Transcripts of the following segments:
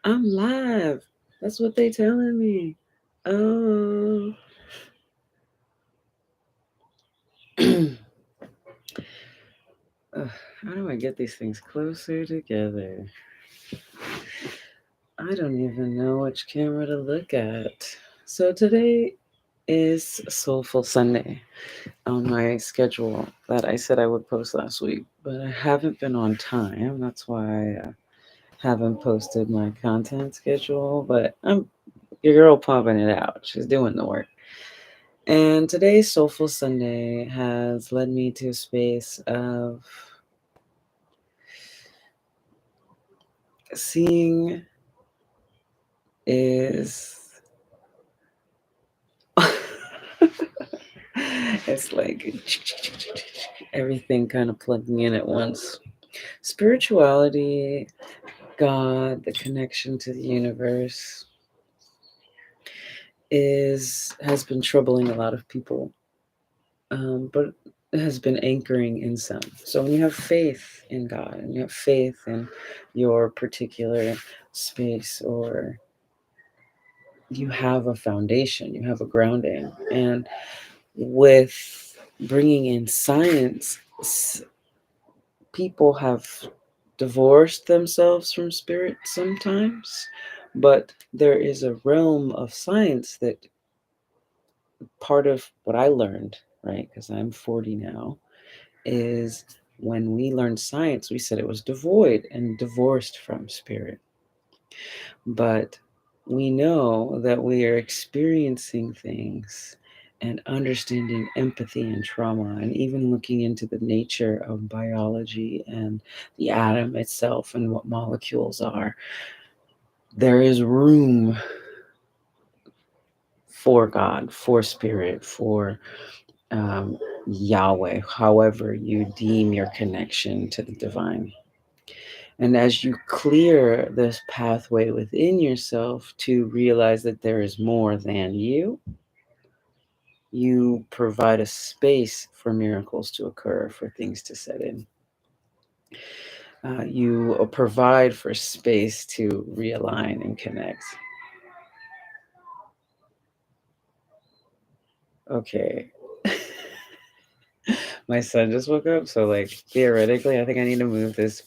I'm live. That's what they telling me. Oh. How do I get these things closer together? I don't even know which camera to look at. So today is Soulful Sunday on my schedule that I said I would post last week, but I haven't been on time. That's why I haven't posted my content schedule, but I'm your girl pumping it out. She's doing the work. And today's Soulful Sunday has led me to a space of seeing is it's like everything kind of plugging in at once. Spirituality, God, the connection to the universe has been troubling a lot of people, but it has been anchoring in some. So when you have faith in God and you have faith in your particular space, or you have a foundation, you have a grounding, and with bringing in science, people have divorced themselves from spirit sometimes, but there is a realm of science that part of what I learned, right? Because I'm 40 now, is when we learned science, we said it was devoid and divorced from spirit. But we know that we are experiencing things and understanding empathy and trauma, and even looking into the nature of biology and the atom itself and what molecules are. There is room for God, for spirit, for Yahweh, however you deem your connection to the divine. And as you clear this pathway within yourself to realize that there is more than you provide a space for miracles to occur, for things to set in. You provide for space to realign and connect. Okay. My son just woke up, so like theoretically, I think I need to move this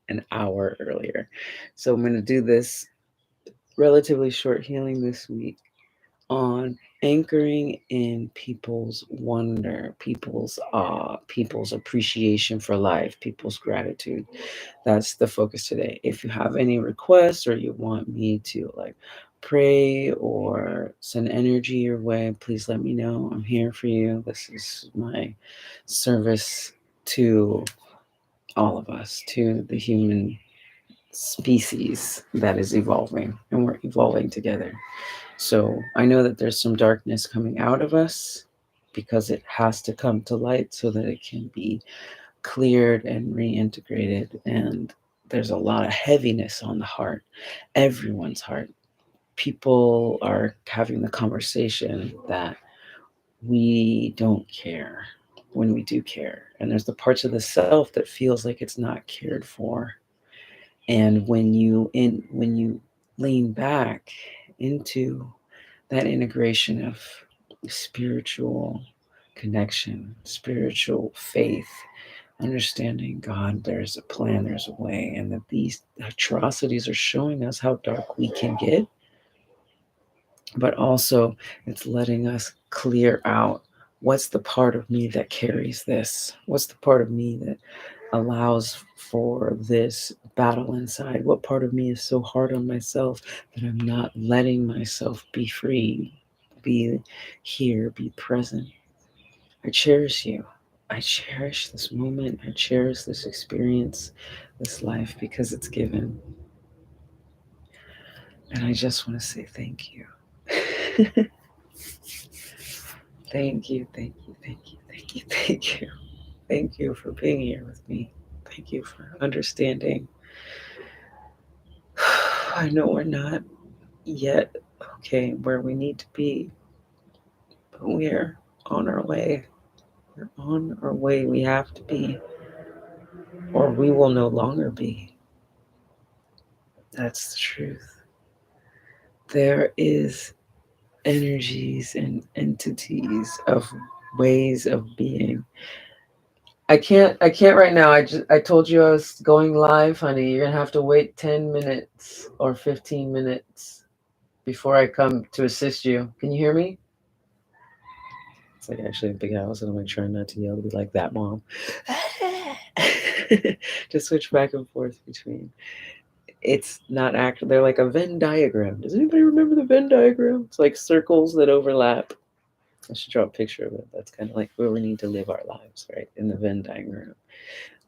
an hour earlier. So I'm going to do this relatively short healing this week on anchoring in people's wonder, people's awe, people's appreciation for life, people's gratitude. That's the focus today. If you have any requests or you want me to like pray or send energy your way, please let me know. I'm here for you. This is my service to all of us, to the human species that is evolving, and we're evolving together. So I know that there's some darkness coming out of us because it has to come to light so that it can be cleared and reintegrated. And there's a lot of heaviness on the heart, everyone's heart. People are having the conversation that we don't care when we do care. And there's the parts of the self that feels like it's not cared for. And when you lean back into that integration of spiritual connection, spiritual faith, understanding God, there's a plan, there's a way, and that these atrocities are showing us how dark we can get, but also it's letting us clear out what's the part of me that carries this? What's the part of me that allows for this battle inside? What part of me is so hard on myself that I'm not letting myself be free, be here, be present? I cherish you. I cherish this moment. I cherish this experience, this life, because it's given. And I just want to say thank you. Thank you, thank you, thank you, thank you, thank you. Thank you for being here with me. Thank you for understanding. I know we're not yet okay where we need to be, but we're on our way. We're on our way. We have to be, or we will no longer be. That's the truth. There is energies and entities of ways of being. I can't right now. I told you I was going live, honey. You're gonna have to wait 10 minutes or 15 minutes before I come to assist you. Can you hear me? It's like actually a big house, and I'm like trying not to yell to be like that, mom. Just switch back and forth between. It's not actually. They're like a Venn diagram. Does anybody remember the Venn diagram? It's like circles that overlap. I should draw a picture of it. That's kind of like where we need to live our lives, right? In the Venn diagram.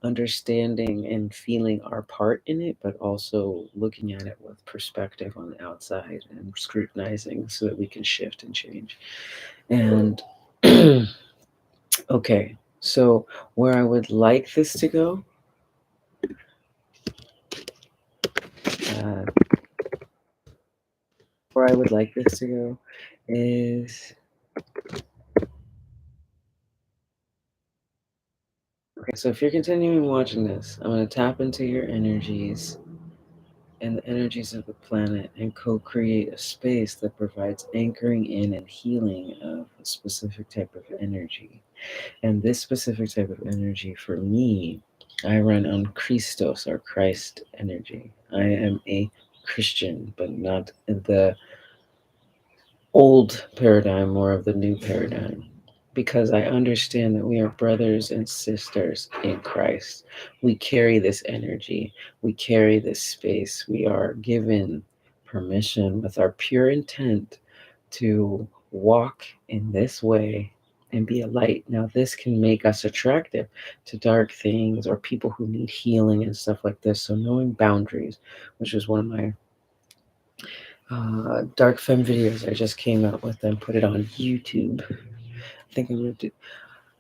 Understanding and feeling our part in it, but also looking at it with perspective on the outside and scrutinizing so that we can shift and change. And okay, so where I would like this to go, uh, where I would like this to go is okay. So if you're continuing watching this, I'm going to tap into your energies and the energies of the planet and co create a space that provides anchoring in and healing of a specific type of energy. And this specific type of energy for me, I run on Christos or Christ energy. I am a Christian, but not the old paradigm, more of the new paradigm. Because I understand that we are brothers and sisters in Christ. We carry this energy, we carry this space. We are given permission with our pure intent to walk in this way and be a light. Now, this can make us attractive to dark things or people who need healing and stuff like this. So, knowing boundaries, which is one of my dark femme videos I just came out with and put it on YouTube. I think I'm gonna do.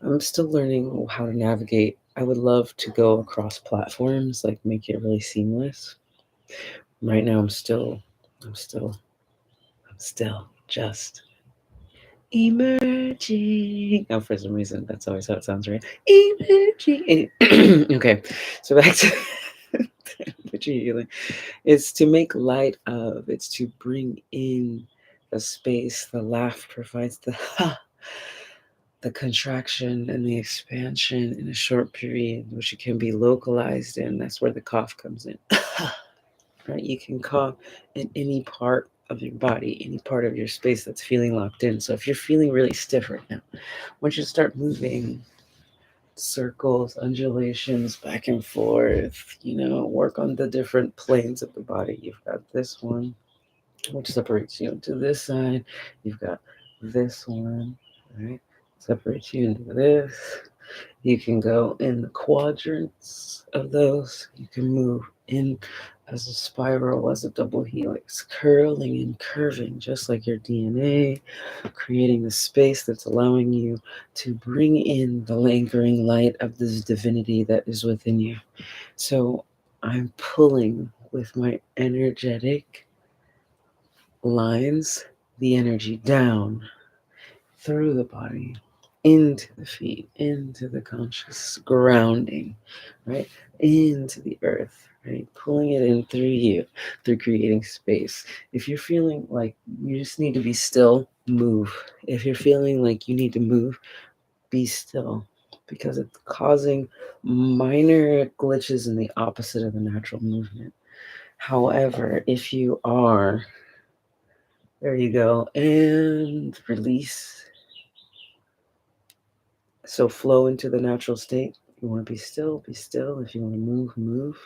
I'm still learning how to navigate. I would love to go across platforms, like make it really seamless. Right now, I'm still, I'm still just emerging. Oh, for some reason, that's always how it sounds, right? Emerging. Okay, so back to energy healing. It's to make light of. It's to bring in the space. The laugh provides the contraction and the expansion in a short period, which it can be localized in. That's where the cough comes in. Right? You can cough in any part of your body, any part of your space that's feeling locked in. So if you're feeling really stiff right now, once you start moving circles, undulations back and forth, work on the different planes of the body. You've got this one, which separates you to this side. You've got this one, right? Separates you into this. You can go in the quadrants of those. You can move in as a spiral, as a double helix, curling and curving, just like your DNA, creating the space that's allowing you to bring in the lingering light of this divinity that is within you. So I'm pulling with my energetic lines the energy down through the body, into the feet, into the conscious grounding, right? Into the earth, right? Pulling it in through you, through creating space. If you're feeling like you just need to be still, move. If you're feeling like you need to move, be still. Because it's causing minor glitches in the opposite of the natural movement. However, if you are, there you go, and release. So flow into the natural state. If you want to be still, be still. If you want to move, move.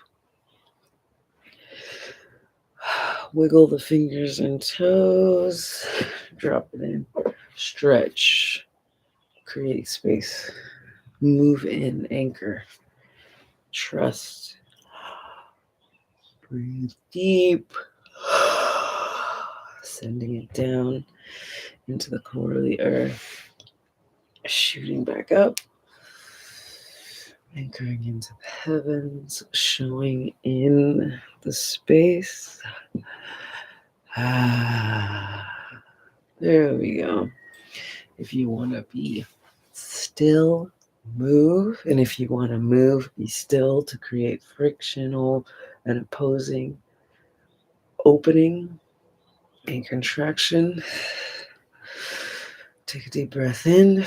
Wiggle the fingers and toes. Drop it in. Stretch. Create space. Move in. Anchor. Trust. Breathe deep. Sending it down into the core of the earth. Shooting back up. Anchoring into the heavens, showing in the space. There we go. If you want to be still, move. And if you want to move, be still to create frictional and opposing opening and contraction. Take a deep breath in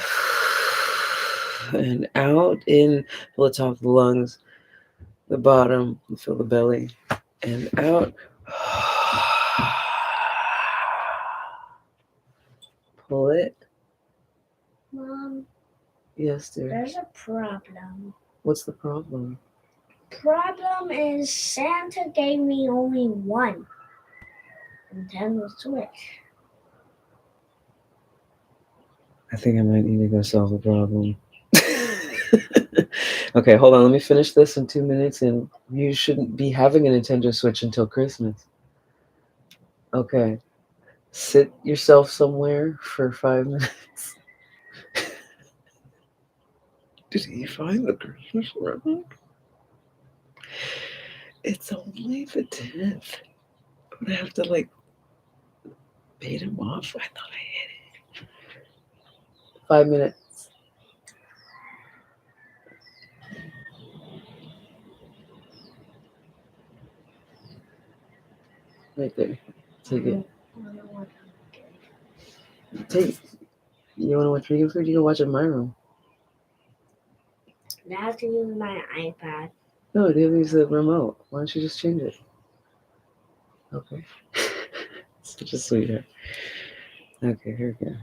and out. In, fill the top of the lungs, the bottom, fill the belly, and out. Pull it. Mom, Yes, dear. there's a problem. What's the problem? Problem is Santa gave me only one Nintendo Switch. I think I might need to go solve a problem. Okay, hold on. Let me finish this in 2 minutes, and you shouldn't be having a Nintendo Switch until Christmas. Okay. Sit yourself somewhere for 5 minutes. Did he find the Christmas present? It's only the 10th. I'm gonna have to, like, bait him off. I thought I hit it. 5 minutes. Right there. Take it. Take. You want to watch Vegan Food? You can watch it in my room. I have to use my iPad. No, they use the remote. Why don't you just change it? Okay. Such a sweetheart. Okay, here we go.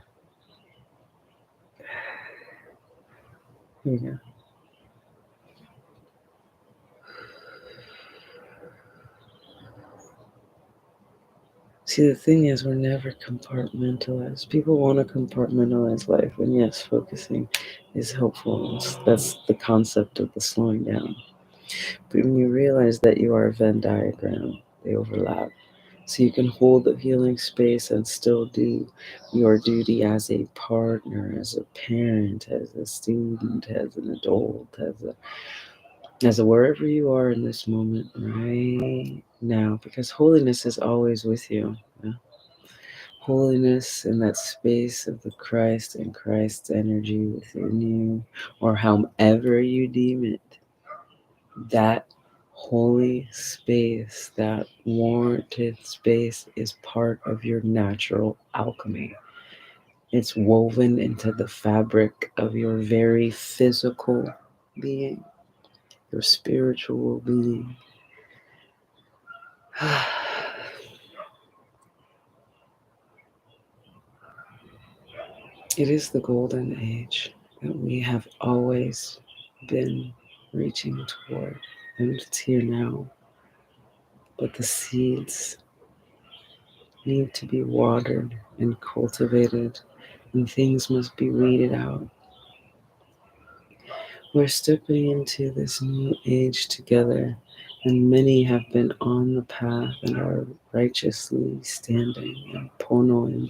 Here we go. See, the thing is, we're never compartmentalized. People want to compartmentalize life, and yes, focusing is helpful. That's the concept of the slowing down. But when you realize that you are a Venn diagram, they overlap. So you can hold the healing space and still do your duty as a partner, as a parent, as a student, as an adult, as a wherever you are in this moment right now, because holiness is always with you. Yeah? Holiness in that space of the Christ and Christ's energy within you, or however you deem it, that holy space, that warranted space is part of your natural alchemy. It's woven into the fabric of your very physical being, your spiritual being. It is the golden age that we have always been reaching toward, and it's here now. But the seeds need to be watered and cultivated, and things must be weeded out. We're stepping into this new age together, and many have been on the path and are righteously standing and pono in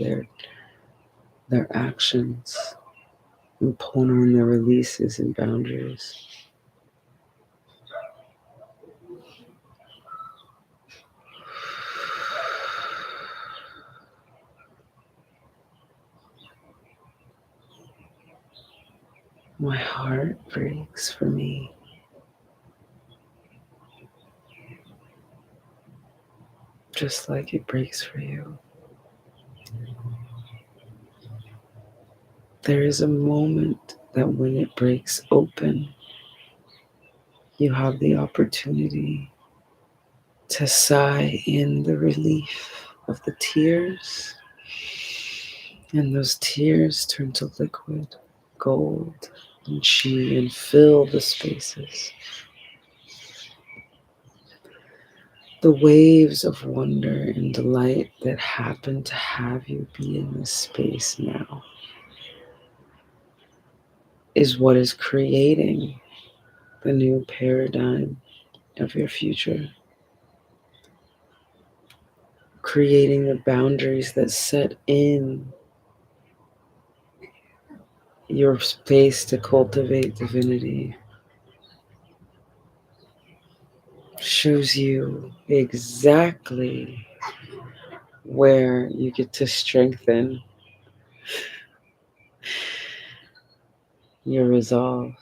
their actions, and pono in their releases and boundaries. My heart breaks for me, just like it breaks for you. There is a moment that when it breaks open, you have the opportunity to sigh in the relief of the tears, and those tears turn to liquid gold and chi and fill the spaces. The waves of wonder and delight that happen to have you be in this space now is what is creating the new paradigm of your future, creating the boundaries that set in your space to cultivate divinity, shows you exactly where you get to strengthen your resolve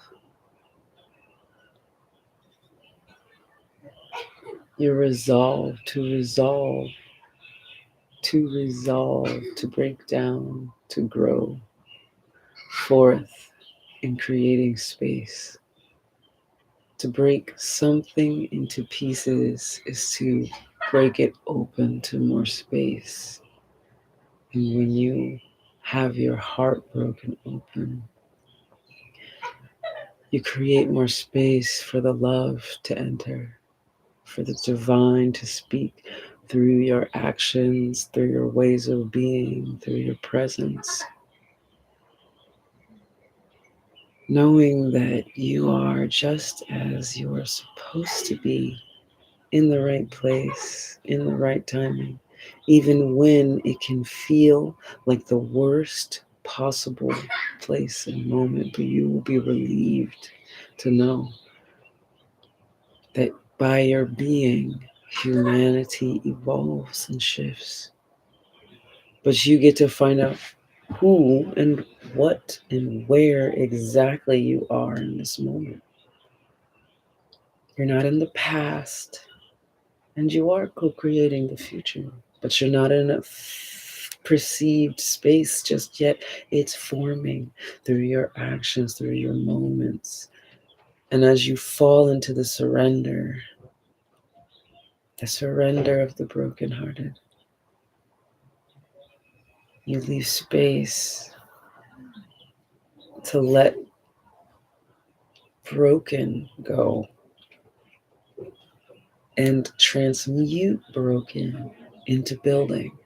to resolve to resolve, to break down, to grow forth in creating space. To break something into pieces is to break it open to more space. And when you have your heart broken open, you create more space for the love to enter, for the divine to speak through your actions, through your ways of being, through your presence. Knowing that you are just as you are supposed to be, in the right place, in the right timing, even when it can feel like the worst possible place and moment, but you will be relieved to know that by your being, humanity evolves and shifts. But you get to find out who and what and where exactly you are in this moment. You're not in the past, and you are co creating the future, but you're not in a perceived space just yet. It's forming through your actions, through your moments. And as you fall into the surrender of the brokenhearted, you leave space to let broken go and transmute broken into building,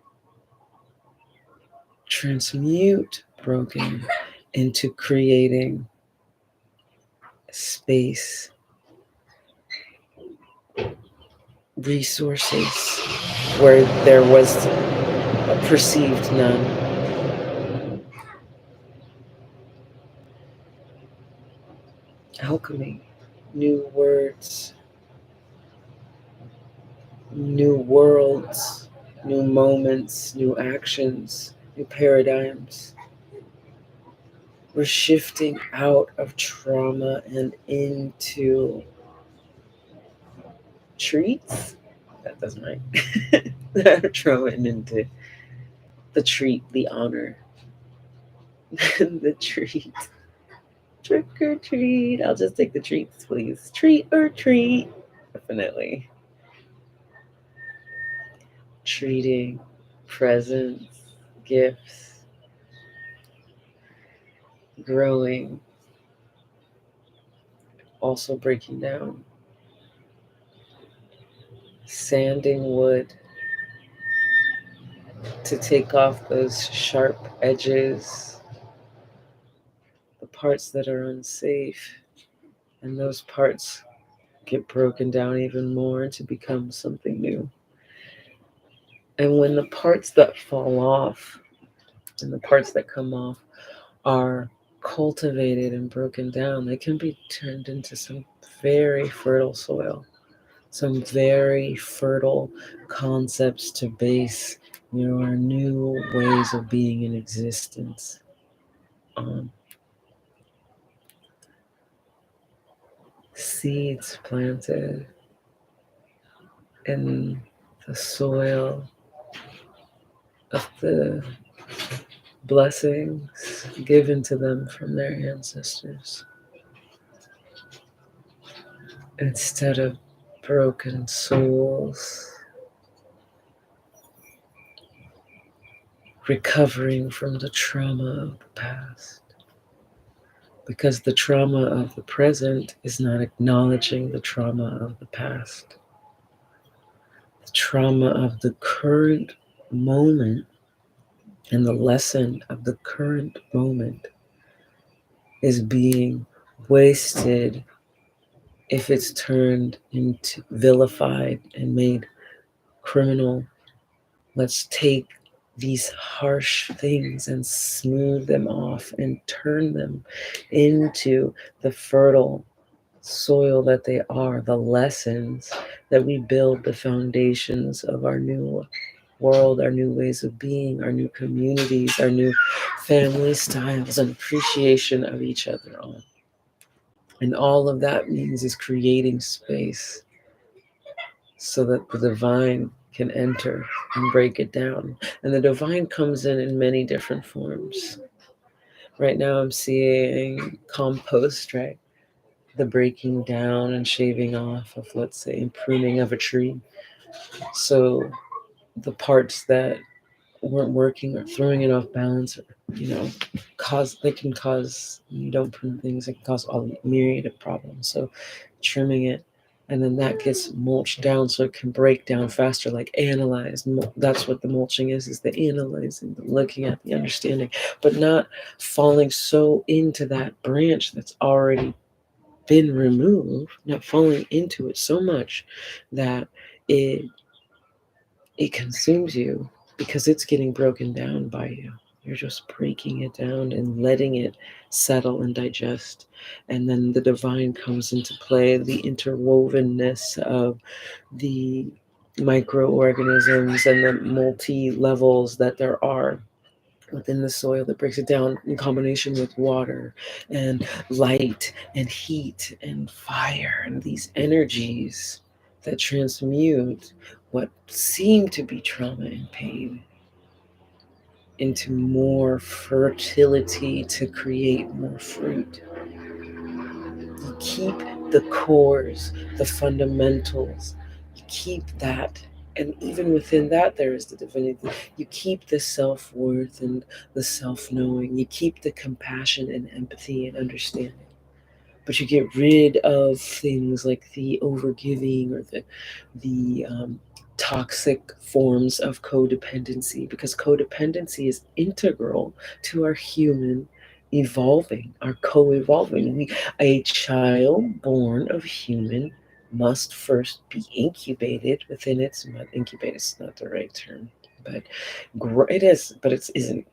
transmute broken into creating space, resources where there was a perceived none, alchemy, new words, new worlds, new moments, new actions, new paradigms. We're shifting out of trauma and into treats. That doesn't right. Trauma and into the treat, the honor, the treat. Trick or treat. I'll just take the treats, please. Treat or treat. Definitely. Treating, presents, gifts, growing, also breaking down, sanding wood to take off those sharp edges, the parts that are unsafe, and those parts get broken down even more to become something new. And when the parts that fall off and the parts that come off are cultivated and broken down, they can be turned into some very fertile soil, some very fertile concepts to base your new ways of being in existence on. Seeds planted in the soil of the blessings given to them from their ancestors, instead of broken souls recovering from the trauma of the past. Because the trauma of the present is not acknowledging the trauma of the past. The trauma of the current moment and the lesson of the current moment is being wasted if it's turned into vilified and made criminal. Let's take these harsh things and smooth them off and turn them into the fertile soil that they are, the lessons that we build the foundations of our new world, our new ways of being, our new communities, our new family styles and appreciation of each other on. And all of that means is creating space so that the divine can enter and break it down. And the divine comes in many different forms. Right now, I'm seeing compost, right? The breaking down and shaving off of, let's say, and pruning of a tree. So the parts that weren't working or throwing it off balance, or cause they can cause, you don't prune things, it can cause all myriad of problems. So trimming it, and then that gets mulched down so it can break down faster, like analyze. That's what the mulching is the analyzing, the looking at, the understanding, but not falling so into that branch that's already been removed, not falling into it so much that it it consumes you, because it's getting broken down by you. You're just breaking it down and letting it settle and digest. And then the divine comes into play, the interwovenness of the microorganisms and the multi levels that there are within the soil, that breaks it down in combination with water and light and heat and fire and these energies that transmute what seem to be trauma and pain into more fertility to create more fruit. You keep the cores, the fundamentals, you keep that. And even within that, there is the divinity. You keep the self worth and the self knowing. You keep the compassion and empathy and understanding. But you get rid of things like the overgiving or the toxic forms of codependency, because codependency is integral to our human evolving, our co-evolving. A child born of human must first be incubated within its mother. Incubated is not the right term, but it is, but it isn't.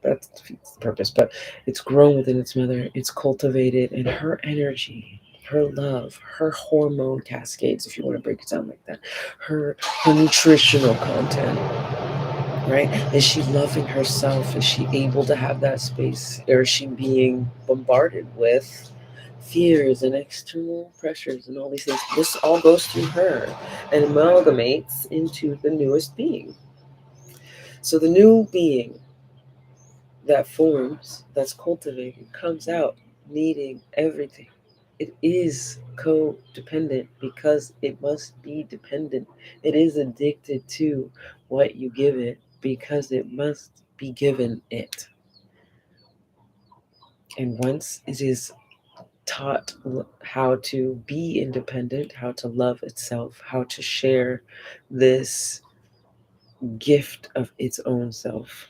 That defeats the purpose. But it's grown within its mother. It's cultivated, and her energy, her love, her hormone cascades, if you want to break it down like that, her nutritional content, right? Is she loving herself? Is she able to have that space? Or is she being bombarded with fears and external pressures and all these things? This all goes through her and amalgamates into the newest being. So the new being that forms, that's cultivated, comes out needing everything. It is codependent because it must be dependent. It is addicted to what you give it because it must be given it. And once it is taught how to be independent, how to love itself, how to share this gift of its own self,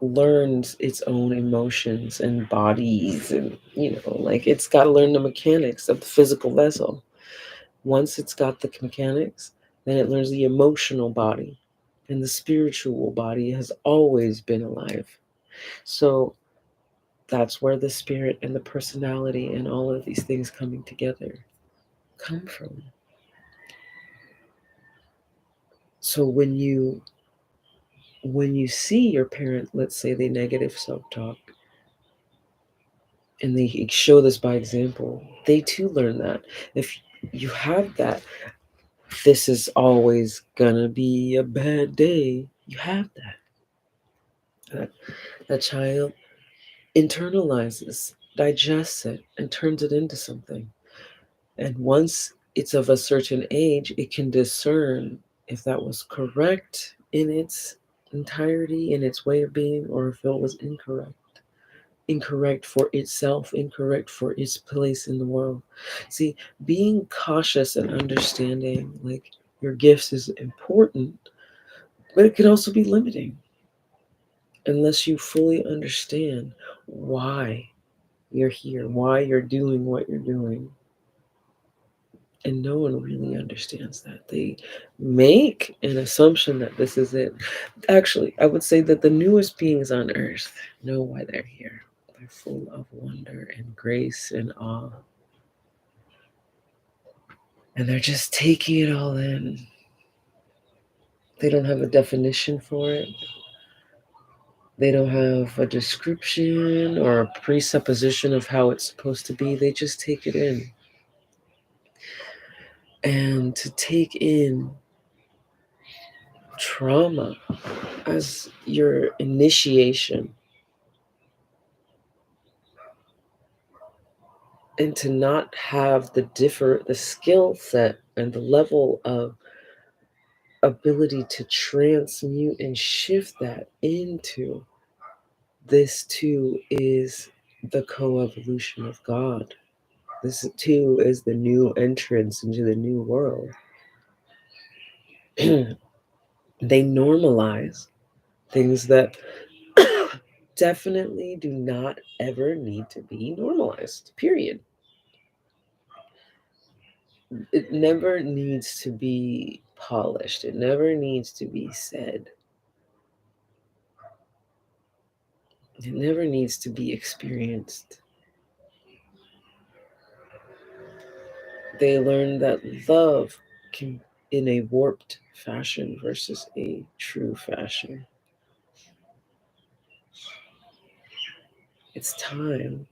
learns its own emotions and bodies, and like it's got to learn the mechanics of the physical vessel. Once it's got the mechanics, then it learns the emotional body, and the spiritual body has always been alive. So that's where the spirit and the personality and all of these things coming together come from. So when you see your parent, let's say they negative self-talk, and they show this by example, they too learn that. If you have that, this is always gonna be a bad day, you have that child internalizes, digests it, and turns it into something. And once it's of a certain age, it can discern if that was correct in its entirety, in its way of being, or if it was incorrect. Incorrect for itself, incorrect for its place in the world. See, being cautious and understanding like your gifts is important, but it can also be limiting unless you fully understand why you're here, why you're doing what you're doing. And no one really understands that. They make an assumption that this is it. Actually, I would say that the newest beings on earth know why they're here. They're full of wonder and grace and awe. And they're just taking it all in. They don't have a definition for it. They don't have a description or a presupposition of how it's supposed to be. They just take it in. and to take in trauma as your initiation, and to not have the skill set and the level of ability to transmute and shift that into this too is the co-evolution of God. This too is the new entrance into the new world. They normalize things that definitely do not ever need to be normalized, period. It never needs to be polished, it never needs to be said, it never needs to be experienced. They learn that love can, in a warped fashion versus a true fashion. It's time.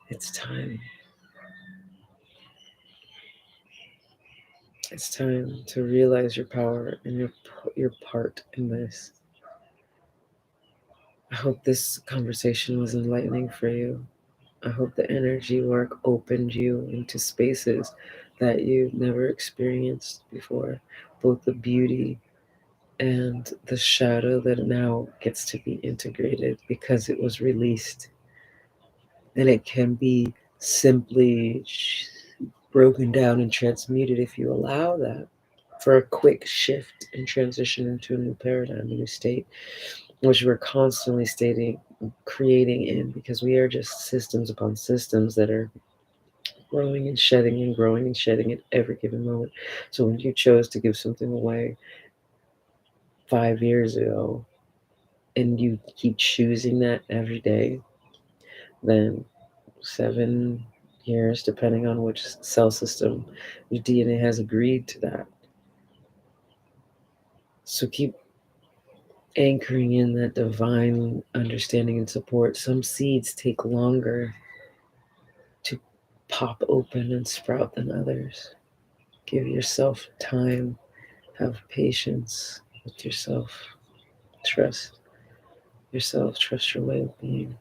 It's time. It's time to realize your power and your part in this. I hope this conversation was enlightening for you. I hope the energy work opened you into spaces that you've never experienced before, both the beauty and the shadow that now gets to be integrated because it was released. And it can be simply broken down and transmuted if you allow that for a quick shift and transition into a new paradigm, a new state, which we're constantly creating in, because we are just systems upon systems that are growing and shedding and growing and shedding at every given moment. So when you chose to give something away 5 years ago and you keep choosing that every day, then 7 years, depending on which cell system, your DNA has agreed to that. So keep anchoring in that divine understanding and support. Some seeds take longer to pop open and sprout than others. Give yourself time, have patience with yourself, trust yourself, trust your way of being.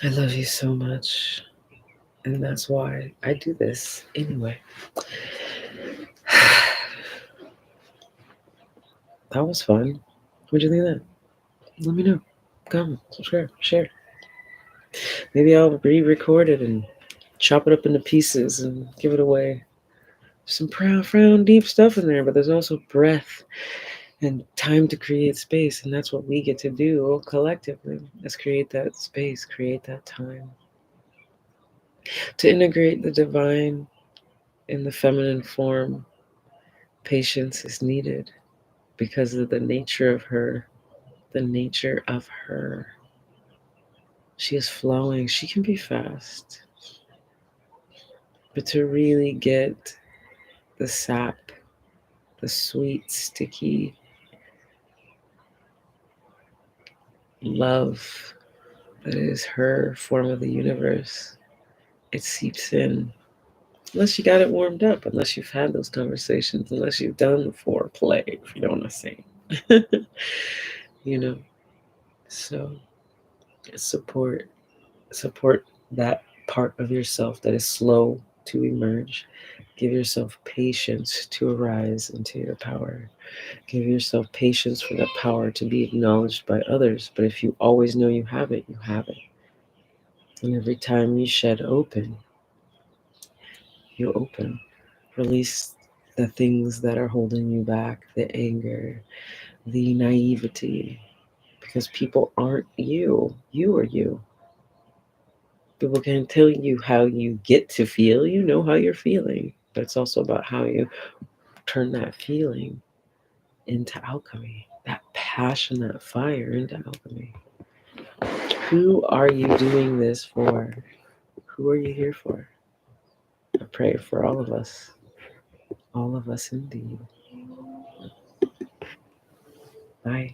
I love you so much, and that's why I do this anyway. That was fun. What'd you think of that? Let me know. Comment, subscribe, share. Maybe I'll re-record it and chop it up into pieces and give it away. Some profound, deep stuff in there, but there's also breath and time to create space, and that's what we get to do collectively. Let's create that space, create that time to integrate the divine in the feminine form. Patience is needed because of the nature of her. The nature of her. She is flowing. She can be fast, but to really get the sap, the sweet, sticky love that is her form of the universe, it seeps in. Unless you got it warmed up, unless you've had those conversations, unless you've done the foreplay, if you don't want to say. you know, so support support that part of yourself that is slow to emerge. Give yourself patience to arise into your power. Give yourself patience for that power to be acknowledged by others. But if you always know you have it, you have it. And every time you shed open, you open. Release the things that are holding you back, the anger, the naivety, because people aren't you. You are you. People can tell you how you get to feel. You know how you're feeling. But it's also about how you turn that feeling into alchemy, that passion, that fire into alchemy. Who are you doing this for? Who are you here for? I pray for all of us indeed. Bye.